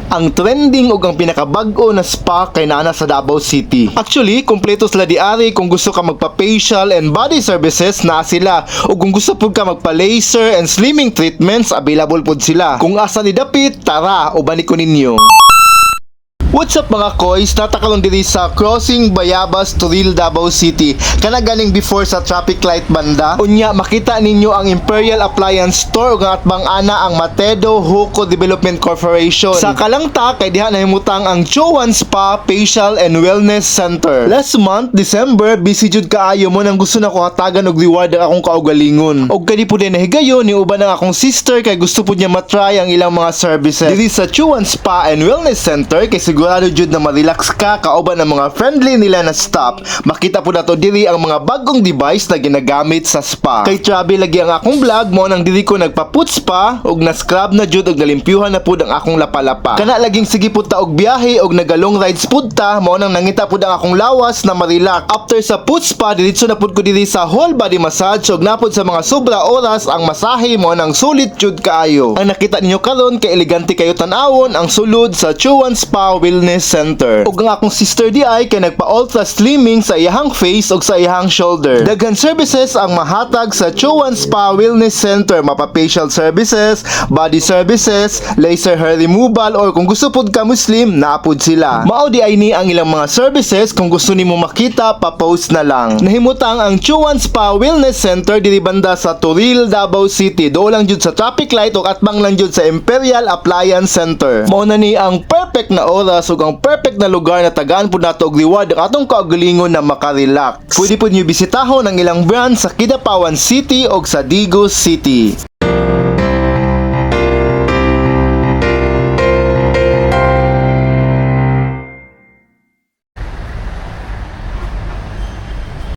ang trending ug ang pinakabag-o na spa kay naa sa Davao City. Actually, kompleto sila diari kung gusto ka magpa-facial and body services na sila. Ug kung gusto pud ka magpa-laser and slimming treatments, available pud sila. Kung asa ni dapit, tara, uban ko ninyo. What's up mga koys? Natakalon diri sa Crossing Bayabas, Turil, Davao City. Kana ganing before sa traffic light banda. Unya makita ninyo ang Imperial Appliance Store ug ang atbang ana ang Matedo Huco Development Corporation. Sa kalangta kay diha nahimutang ang Joan Spa Facial and Wellness Center. Last month, December, busy jud kaayo mo nang gusto na ko hatagan og reward ang akong kaugalingon. Og kadi pud na higayon ni uban ang akong sister kay gusto pud niya matry ang ilang mga services. Diri sa Joan Spa and Wellness Center kay sigurado jud na ma-relax ka kauban ng mga friendly nila na staff. Makita po nato diri ang mga bagong device na ginagamit sa spa. Kay travel lagi ang akong vlog mo nang diri ko nagpa-put spa ug na-scrub na jud ug nalimpyuhan na pud ang akong lapalapa. Kana laging sige pud ta og biyahe ug nagalong rides pud ta mo nang nangita pud ang akong lawas na ma-relax. After sa put spa diretso na pud ko diri sa whole body massage ug napod sa mga sobra oras ang masahe mo nang sulit jud kaayo. Ang nakita ninyo karon kay elegante kayo tan-awon ang sulod sa Chuan Spa Wellness Center. Ug ang akong sister di ay kay nagpa-ultra slimming sa iyahang face ug sa iyahang shoulder. Daghan services ang mahatag sa Chuan Spa Wellness Center, mapa-facial services, body services, laser hair removal or kung gusto pud ka Muslim, naapod sila. Mao di ay ni ang ilang mga services kung gusto nimo makita, pa-post na lang. Nahimutang ang Chuan Spa Wellness Center diri banda sa Turil, Davao City. Do lang jud sa traffic light ug atbang lang jud sa Imperial Appliance Center. Mao na ni ang perfect na oras ug ang perfect na lugar na tagaan po nato og reward ang atong kaugalingon na makarelax. Pwede po niyo bisitahon ang ilang brand sa Kidapawan City o sa Digos City.